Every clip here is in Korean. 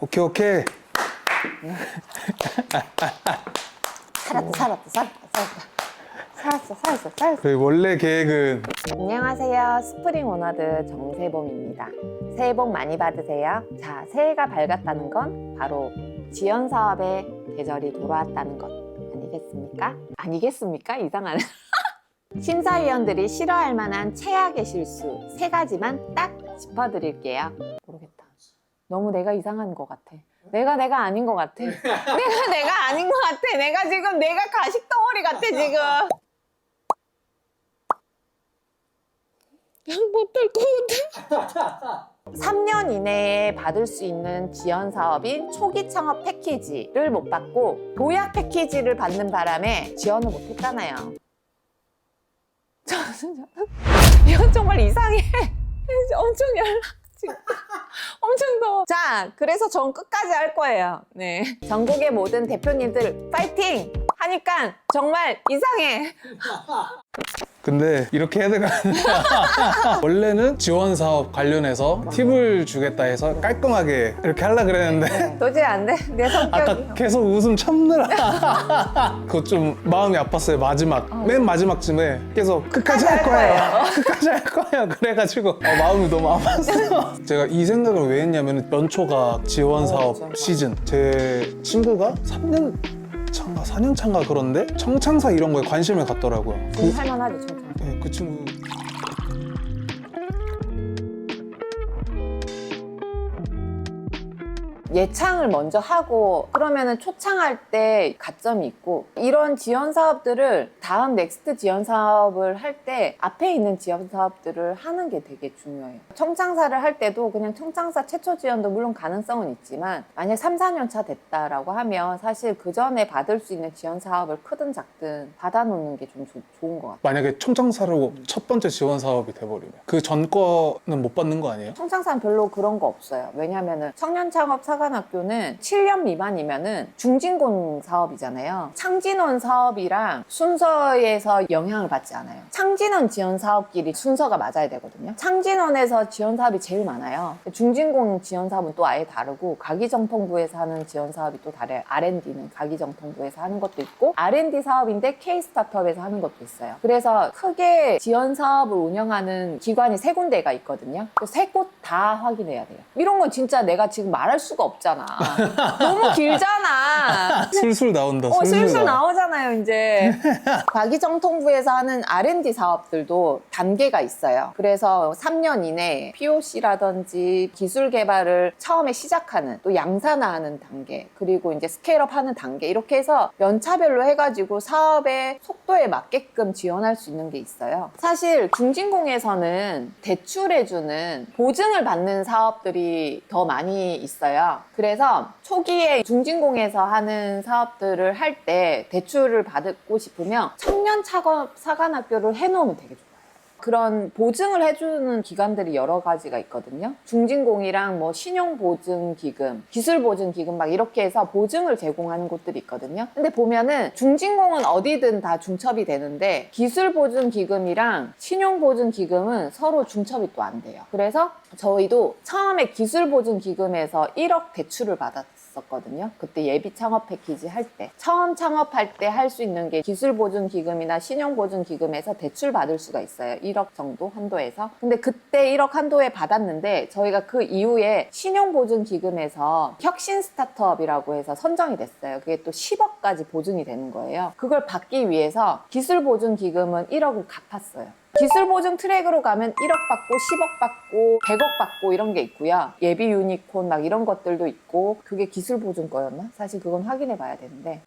오케이 오케이. 살았어. 그 원래 계획은 안녕하세요. 스프링 오너드 정세봄입니다. 새해 복 많이 받으세요. 자, 새해가 밝았다는 건 바로 지연 사업의 계절이 돌아왔다는 것 아니겠습니까? 아니겠습니까? 이상하네. 심사위원들이 싫어할 만한 최악의 실수 3가지만 딱 짚어드릴게요. 모르겠다. 너무 내가 이상한 것 같아. 내가 아닌 것 같아. 내가 아닌 것 같아. 내가 가식 덩어리 같아, 지금. 못할 것 같아. 3년 이내에 받을 수 있는 지원 사업인 초기 창업 패키지를 못 받고 도약 패키지를 받는 바람에 지원을 못 했잖아요. 이건 정말 이상해. 엄청 엄청 더워. 자, 그래서 전 끝까지 할 거예요. 네. 전국의 모든 대표님들 파이팅! 하니까 정말 이상해. 근데 이렇게 해야 되가 원래는 지원 사업 관련해서 팁을 주겠다 해서 깔끔하게 이렇게 하려 그랬는데 도저히 안 돼. 내 성격이. 아까 계속 웃음 참느라 그거 좀 마음이 아팠어요. 맨 마지막쯤에 계속 끝까지 할 거예요. 끝까지 할 거예요. 그래가지고 마음이 너무 아팠어요. 제가 이 생각을 왜 했냐면 연초가 지원 사업 맞아. 시즌. 제 친구가 3년 차인가 4년 차인가 그런데 청창사 이런 거에 관심을 갖더라고요. 좀 할만하죠, 청청. 네, 그 친구 예창을 먼저 하고 그러면은 초창할 때 가점이 있고 이런 지원 사업들을 다음 넥스트 지원 사업을 할 때 앞에 있는 지원 사업들을 하는 게 되게 중요해요. 청창사를 할 때도 그냥 청창사 최초 지원도 물론 가능성은 있지만 만약 3, 4년 차 됐다라고 하면 사실 그 전에 받을 수 있는 지원 사업을 크든 작든 받아놓는 게 좀 좋은 것 같아요. 만약에 청창사로 첫 번째 지원 사업이 돼버리면 그 전 거는 못 받는 거 아니에요? 청창사는 별로 그런 거 없어요. 왜냐면은 청년창업사관학교는 7년 미만이면은 중진공 사업이잖아요. 창진원 사업이랑 순서에서 영향을 받지 않아요. 창진원 지원 사업끼리 순서가 맞아야 되거든요. 창진원에서 지원 사업이 제일 많아요. 중진공 지원 사업은 또 아예 다르고 가기정통부에서 하는 지원 사업이 또 다르요. R&D는 가기정통부에서 하는 것도 있고 R&D 사업인데 K-스타트업에서 하는 것도 있어요. 그래서 크게 지원 사업을 운영하는 기관이 3군데가 있거든요. 3곳 다 확인해야 돼요. 이런 건 진짜 내가 지금 말할 수가 없잖아. 너무 길잖아. 술술 나온다. 슬슬 나오잖아요, 이제. 과기정통부에서 하는 R&D 사업들도 단계가 있어요. 그래서 3년 이내에 POC라든지 기술 개발을 처음에 시작하는, 또 양산화하는 단계, 그리고 이제 스케일업 하는 단계, 이렇게 해서 연차별로 해가지고 사업의 속도에 맞게끔 지원할 수 있는 게 있어요. 사실 중진공에서는 대출해주는 보증을 받는 사업들이 더 많이 있어요. 그래서 초기에 중진공에서 하는 사업들을 할 때 대출을 받고 싶으면 청년 창업 사관학교를 해놓으면 되게 좋아요. 그런 보증을 해주는 기관들이 여러 가지가 있거든요. 중진공이랑 뭐 신용보증기금, 기술보증기금 막 이렇게 해서 보증을 제공하는 곳들이 있거든요. 근데 보면은 중진공은 어디든 다 중첩이 되는데 기술보증기금이랑 신용보증기금은 서로 중첩이 또 안 돼요. 그래서 저희도 처음에 기술보증기금에서 1억 대출을 받았었거든요. 그때 예비 창업 패키지 할 때. 처음 창업할 때 할 수 있는 게 기술보증기금이나 신용보증기금에서 대출 받을 수가 있어요. 1억 정도 한도에서. 근데 그때 1억 한도에 받았는데 저희가 그 이후에 신용보증기금에서 혁신 스타트업이라고 해서 선정이 됐어요. 그게 또 10억까지 보증이 되는 거예요. 그걸 받기 위해서 기술보증기금은 1억을 갚았어요. 기술보증 트랙으로 가면 1억 받고 10억 받고 100억 받고 이런 게 있고요. 예비 유니콘 막 이런 것들도 있고 그게 기술보증 거였나? 사실 그건 확인해 봐야 되는데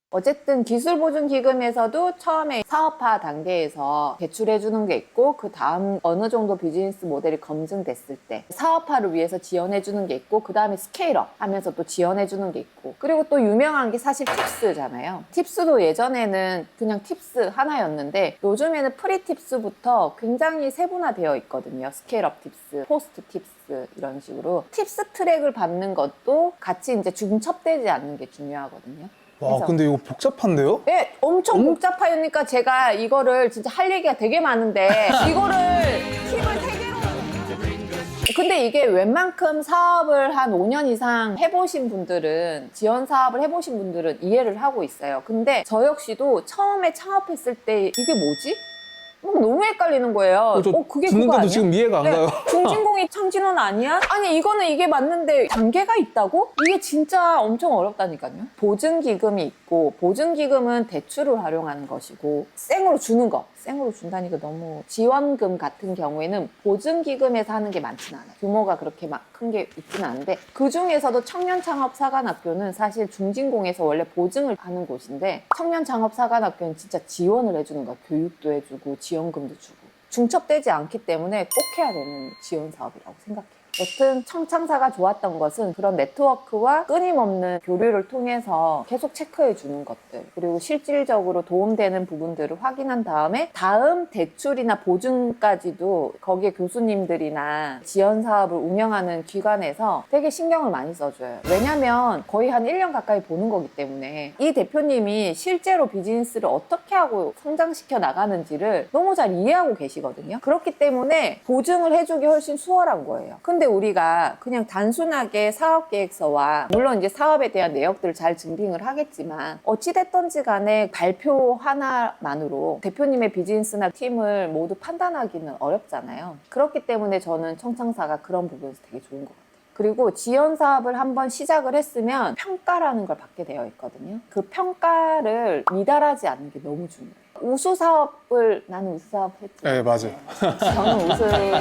어쨌든 기술보증기금에서도 처음에 사업화 단계에서 대출해주는 게 있고 그 다음 어느 정도 비즈니스 모델이 검증됐을 때 사업화를 위해서 지원해주는 게 있고 그 다음에 스케일업 하면서 또 지원해주는 게 있고 그리고 또 유명한 게 사실 팁스잖아요. 팁스도 예전에는 그냥 팁스 하나였는데 요즘에는 프리 팁스부터 굉장히 세분화되어 있거든요. 스케일업 팁스, 포스트 팁스 이런 식으로 팁스 트랙을 받는 것도 같이 이제 중첩되지 않는 게 중요하거든요. 와, 근데 이거 복잡한데요? 네, 엄청 복잡하니까 제가 이거를 진짜 할 얘기가 되게 많은데 이거를 팁을 3개로 근데 이게 웬만큼 사업을 한 5년 이상 해보신 분들은, 지원 사업을 해보신 분들은 이해를 하고 있어요. 근데 저 역시도 처음에 창업했을 때 이게 뭐지? 너무 헷갈리는 거예요. 그게 듣는 그거 것도 아니야? 지금 이해가 안 네, 가요. 중진공이 창진원 아니야? 아니 이거는 이게 맞는데 단계가 있다고? 이게 진짜 엄청 어렵다니까요. 보증기금이 있고, 보증기금은 대출을 활용하는 것이고, 생으로 주는 거, 생으로 준다니까 너무, 지원금 같은 경우에는 보증기금에서 하는 게 많지는 않아요. 규모가 그렇게 막 큰 게 있지는 않은데, 그 중에서도 청년창업사관학교는 사실 중진공에서 원래 보증을 하는 곳인데, 청년창업사관학교는 진짜 지원을 해주는 거야. 교육도 해주고 지원금도 주고. 중첩되지 않기 때문에 꼭 해야 되는 지원 사업이라고 생각해요. 여튼 청창사가 좋았던 것은 그런 네트워크와 끊임없는 교류를 통해서 계속 체크해 주는 것들, 그리고 실질적으로 도움되는 부분들을 확인한 다음에 다음 대출이나 보증까지도 거기에 교수님들이나 지원 사업을 운영하는 기관에서 되게 신경을 많이 써줘요. 왜냐면 거의 한 1년 가까이 보는 거기 때문에 이 대표님이 실제로 비즈니스를 어떻게 하고 성장시켜 나가는지를 너무 잘 이해하고 계시거든요. 그렇기 때문에 보증을 해주기 훨씬 수월한 거예요. 근데 우리가 그냥 단순하게 사업계획서와, 물론 이제 사업에 대한 내역들을 잘 증빙을 하겠지만, 어찌됐던지 간에 발표 하나만으로 대표님의 비즈니스나 팀을 모두 판단하기는 어렵잖아요. 그렇기 때문에 저는 청창사가 그런 부분에서 되게 좋은 것 같아요. 그리고 지원 사업을 한번 시작을 했으면 평가라는 걸 받게 되어 있거든요. 그 평가를 미달하지 않는 게 너무 중요해요. 우수 사업을, 나는 우수 사업 했죠. 네, 맞아요. 저는 우수상을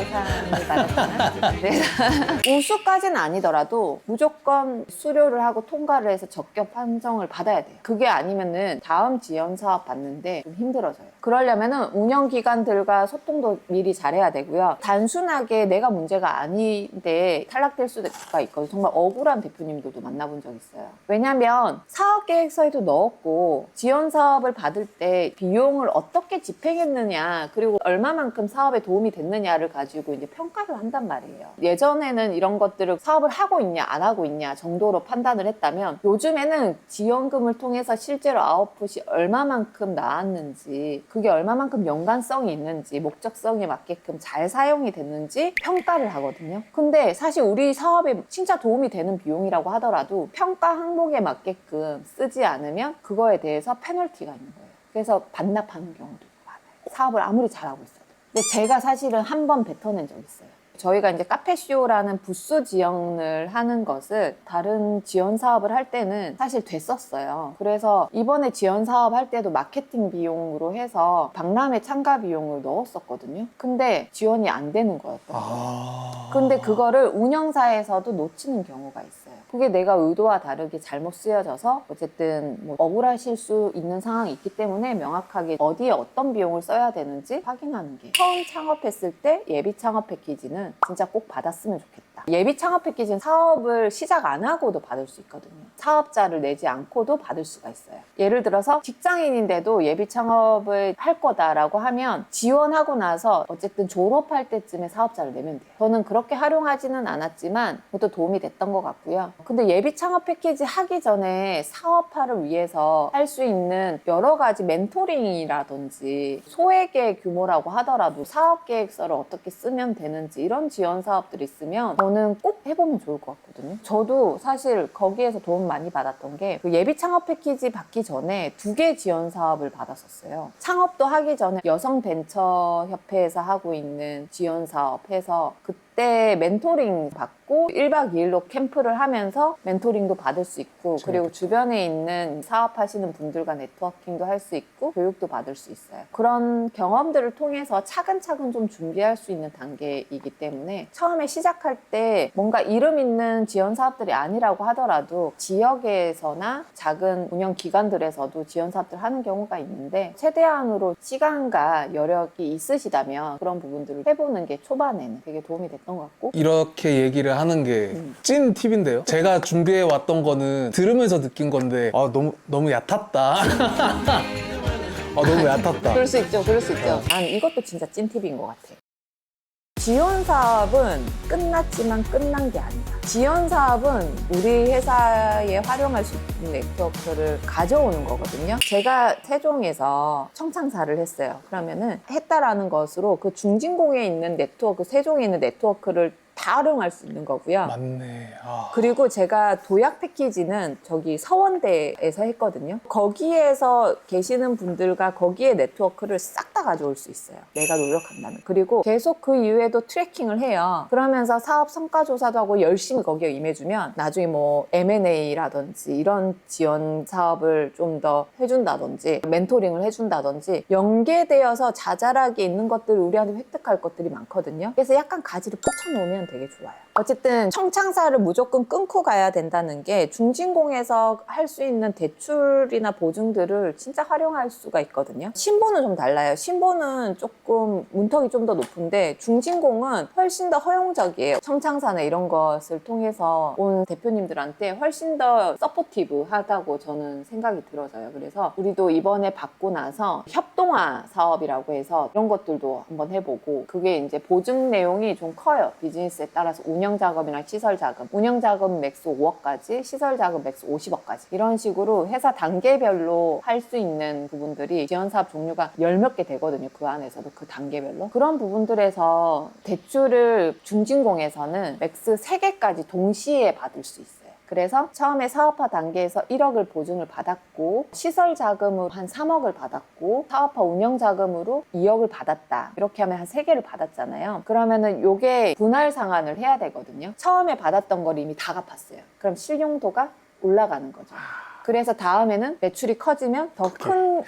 받았잖아요. 네. 우수까지는 아니더라도 무조건 수료를 하고 통과를 해서 적격 판정을 받아야 돼요. 그게 아니면은 다음 지원 사업 받는데 좀 힘들어져요. 그러려면은 운영기관들과 소통도 미리 잘해야 되고요. 단순하게 내가 문제가 아닌데 탈락될 수가 있거든요. 정말 억울한 대표님들도 만나본 적 있어요. 왜냐면 사업계획서에도 넣었고, 지원 사업을 받을 때 비용을 어떻게 집행했느냐, 그리고 얼마만큼 사업에 도움이 됐느냐를 가지고 이제 평가를 한단 말이에요. 예전에는 이런 것들을 사업을 하고 있냐 안 하고 있냐 정도로 판단을 했다면, 요즘에는 지원금을 통해서 실제로 아웃풋이 얼마만큼 나왔는지, 그게 얼마만큼 연관성이 있는지, 목적성에 맞게끔 잘 사용이 됐는지 평가를 하거든요. 근데 사실 우리 사업에 진짜 도움이 되는 비용이라고 하더라도 평가 항목에 맞게끔 쓰지 않으면 그거에 대해서 페널티가 있는 거예요. 그래서 반납하는 경우도 많아요. 사업을 아무리 잘하고 있어도. 근데 제가 사실은 한 번 뱉어낸 적 있어요. 저희가 이제 카페쇼라는 부스 지원을 하는 것을 다른 지원 사업을 할 때는 사실 됐었어요. 그래서 이번에 지원 사업 할 때도 마케팅 비용으로 해서 박람회 참가 비용을 넣었었거든요. 근데 지원이 안 되는 거였던 거예요. 근데 그거를 운영사에서도 놓치는 경우가 있어요. 그게 내가 의도와 다르게 잘못 쓰여져서 어쨌든 뭐 억울하실 수 있는 상황이 있기 때문에 명확하게 어디에 어떤 비용을 써야 되는지 확인하는 게, 처음 창업했을 때 예비 창업 패키지는 진짜 꼭 받았으면 좋겠다. 예비 창업 패키지는 사업을 시작 안 하고도 받을 수 있거든요. 사업자를 내지 않고도 받을 수가 있어요. 예를 들어서 직장인인데도 예비 창업을 할 거다라고 하면 지원하고 나서 어쨌든 졸업할 때쯤에 사업자를 내면 돼요. 저는 그렇게 활용하지는 않았지만 그것도 도움이 됐던 것 같고요. 근데 예비 창업 패키지 하기 전에 사업화를 위해서 할 수 있는 여러 가지 멘토링이라든지, 소액의 규모라고 하더라도 사업계획서를 어떻게 쓰면 되는지, 이런 지원 사업들이 있으면 저는 꼭 해보면 좋을 것 같거든요. 저도 사실 거기에서 도움 많이 받았던 게, 그 예비 창업 패키지 받기 전에 2개 지원 사업을 받았었어요. 창업도 하기 전에 여성벤처협회에서 하고 있는 지원 사업 해서 그때 멘토링 받고 1박 2일로 캠프를 하면서 멘토링도 받을 수 있고, 그리고 주변에 있는 사업하시는 분들과 네트워킹도 할 수 있고 교육도 받을 수 있어요. 그런 경험들을 통해서 차근차근 좀 준비할 수 있는 단계이기 때문에 처음에 시작할 때 뭔가 이름 있는 지원 사업들이 아니라고 하더라도 지역에서나 작은 운영 기관들에서도 지원 사업들 하는 경우가 있는데, 최대한으로 시간과 여력이 있으시다면 그런 부분들을 해보는 게 초반에는 되게 도움이 됐던 것 같고. 이렇게 얘기를 하는 게 찐 팁인데요. 제가 준비해 왔던 거는 들으면서 느낀 건데, 너무 얕았다. 너무 얕았다. 그럴 수 있죠. 그럴 수 있죠. 난 이것도 진짜 찐팁인 것 같아. 지원 사업은 끝났지만 끝난 게 아니다. 지원 사업은 우리 회사에 활용할 수 있는 네트워크를 가져오는 거거든요. 제가 세종에서 청창사를 했어요. 그러면은 했다라는 것으로 그 중진공에 있는 네트워크, 세종에 있는 네트워크를 다 활용할 수 있는 거고요. 맞네. 아. 그리고 제가 도약 패키지는 저기 서원대에서 했거든요. 거기에서 계시는 분들과 거기에 네트워크를 싹 다 가져올 수 있어요. 내가 노력한다면. 그리고 계속 그 이후에도 트래킹을 해요. 그러면서 사업 성과 조사도 하고 열심히 거기에 임해주면 나중에 뭐 M&A라든지 이런 지원 사업을 좀 더 해준다든지 멘토링을 해준다든지 연계되어서 자잘하게 있는 것들을 우리한테 획득할 것들이 많거든요. 그래서 약간 가지를 뻗쳐놓으면 되게 좋아요. 어쨌든 청창사를 무조건 끊고 가야 된다는 게 중진공에서 할 수 있는 대출이나 보증들을 진짜 활용할 수가 있거든요. 신보는 좀 달라요. 신보는 조금 문턱이 좀 더 높은데 중진공은 훨씬 더 허용적이에요. 청창사나 이런 것을 통해서 온 대표님들한테 훨씬 더 서포티브하다고 저는 생각이 들어져요. 그래서 우리도 이번에 받고 나서 협동화 사업이라고 해서 이런 것들도 한번 해보고 그게 이제 보증 내용이 좀 커요. 비즈니스에 따라서 운영자금이나 시설자금, 운영자금 맥스 5억까지, 시설자금 맥스 50억까지 이런 식으로 회사 단계별로 할 수 있는 부분들이 지원사업 종류가 열 몇 개 되거든요. 그 안에서도 그 단계별로. 그런 부분들에서 대출을 중진공에서는 맥스 3개까지 동시에 받을 수 있어요. 그래서 처음에 사업화 단계에서 1억을 보증을 받았고 시설 자금으로 한 3억을 받았고 사업화 운영 자금으로 2억을 받았다. 이렇게 하면 한 3개를 받았잖아요. 그러면은 요게 분할 상환을 해야 되거든요. 처음에 받았던 걸 이미 다 갚았어요. 그럼 신용도가 올라가는 거죠. 그래서 다음에는 매출이 커지면 더 큰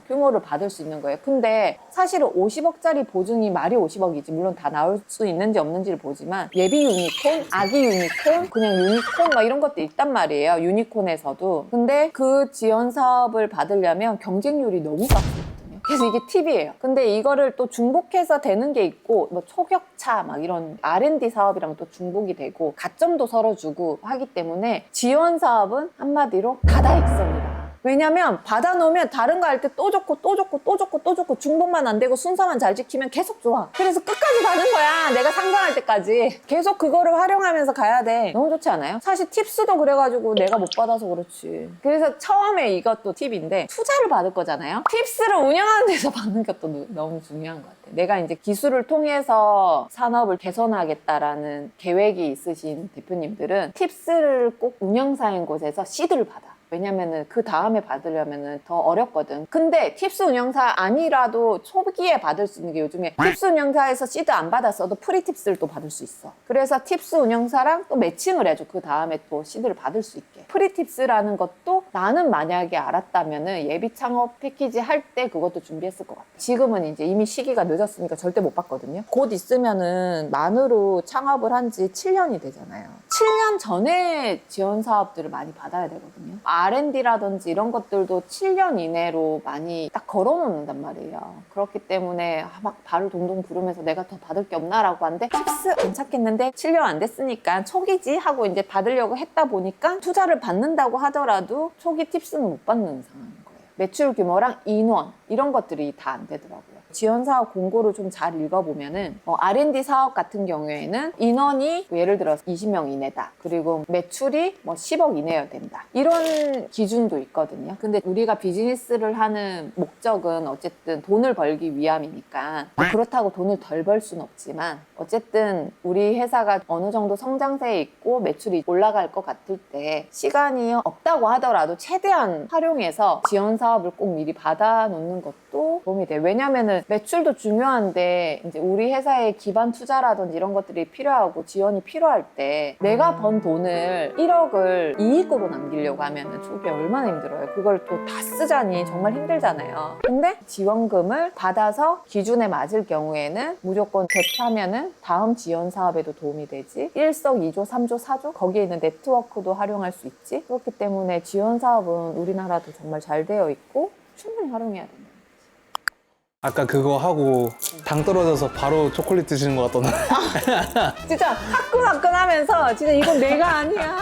규모를 받을 수 있는 거예요. 근데 사실은 50억짜리 보증이 말이 50억이지 물론 다 나올 수 있는지 없는지를 보지만 예비 유니콘, 아기 유니콘, 그냥 유니콘 막 이런 것도 있단 말이에요. 유니콘에서도. 근데 그 지원 사업을 받으려면 경쟁률이 너무 빡세요. 그래서 이게 팁이에요. 근데 이거를 또 중복해서 되는 게 있고 뭐 초격차 막 이런 R&D 사업이랑 또 중복이 되고 가점도 서로 주고 하기 때문에 지원 사업은 한마디로 다다익선이다. 왜냐면 받아놓으면 다른 거 할 때 또 좋고 또 좋고 또 좋고 또 좋고 중복만 안 되고 순서만 잘 지키면 계속 좋아. 그래서 끝까지 가는 거야. 내가 상장할 때까지. 계속 그거를 활용하면서 가야 돼. 너무 좋지 않아요? 사실 팁스도 그래가지고 내가 못 받아서 그렇지. 그래서 처음에 이것도 팁인데 투자를 받을 거잖아요. 팁스를 운영하는 데서 받는 것도 너무 중요한 것 같아. 내가 이제 기술을 통해서 산업을 개선하겠다라는 계획이 있으신 대표님들은 팁스를 꼭 운영사인 곳에서 시드를 받아. 왜냐면은 그 다음에 받으려면은 더 어렵거든. 근데 팁스 운영사 아니라도 초기에 받을 수 있는 게 요즘에 팁스 운영사에서 시드 안 받았어도 프리 팁스를 또 받을 수 있어. 그래서 팁스 운영사랑 또 매칭을 해줘. 그 다음에 또 시드를 받을 수 있게. 프리 팁스라는 것도 나는 만약에 알았다면은 예비 창업 패키지 할 때 그것도 준비했을 것 같아. 지금은 이제 이미 시기가 늦었으니까 절대 못 받거든요. 곧 있으면은 만으로 창업을 한 지 7년이 되잖아요. 7년 전에 지원 사업들을 많이 받아야 되거든요. R&D라든지 이런 것들도 7년 이내로 많이 딱 걸어놓는단 말이에요. 그렇기 때문에 막 발을 동동 구르면서 내가 더 받을 게 없나라고 하는데 팁스 괜찮겠는데 7년 안 됐으니까 초기지 하고 이제 받으려고 했다 보니까 투자를 받는다고 하더라도 초기 팁스는 못 받는 상황인 거예요. 매출 규모랑 인원 이런 것들이 다 안 되더라고요. 지원 사업 공고를 좀 잘 읽어보면은 R&D 사업 같은 경우에는 인원이 예를 들어서 20명 이내다. 그리고 매출이 뭐 10억 이내여야 된다. 이런 기준도 있거든요. 근데 우리가 비즈니스를 하는 목적은 어쨌든 돈을 벌기 위함이니까 그렇다고 돈을 덜 벌 수는 없지만 어쨌든 우리 회사가 어느 정도 성장세에 있고 매출이 올라갈 것 같을 때 시간이 없다고 하더라도 최대한 활용해서 지원 사업을 꼭 미리 받아 놓는 것도 도움이 돼요. 왜냐면은 매출도 중요한데 이제 우리 회사의 기반 투자라든지 이런 것들이 필요하고 지원이 필요할 때 내가 번 돈을 1억을 이익으로 남기려고 하면은 초기에 얼마나 힘들어요. 그걸 또 다 쓰자니 정말 힘들잖아요. 근데 지원금을 받아서 기준에 맞을 경우에는 무조건 갭하면은 다음 지원 사업에도 도움이 되지. 1석, 2조, 3조, 4조 거기에 있는 네트워크도 활용할 수 있지. 그렇기 때문에 지원 사업은 우리나라도 정말 잘 되어 있고 충분히 활용해야 된다. 아까 그거 하고 당 떨어져서 바로 초콜릿 드시는 것 같던데. 진짜 화끈화끈하면서 진짜 이건 내가 아니야.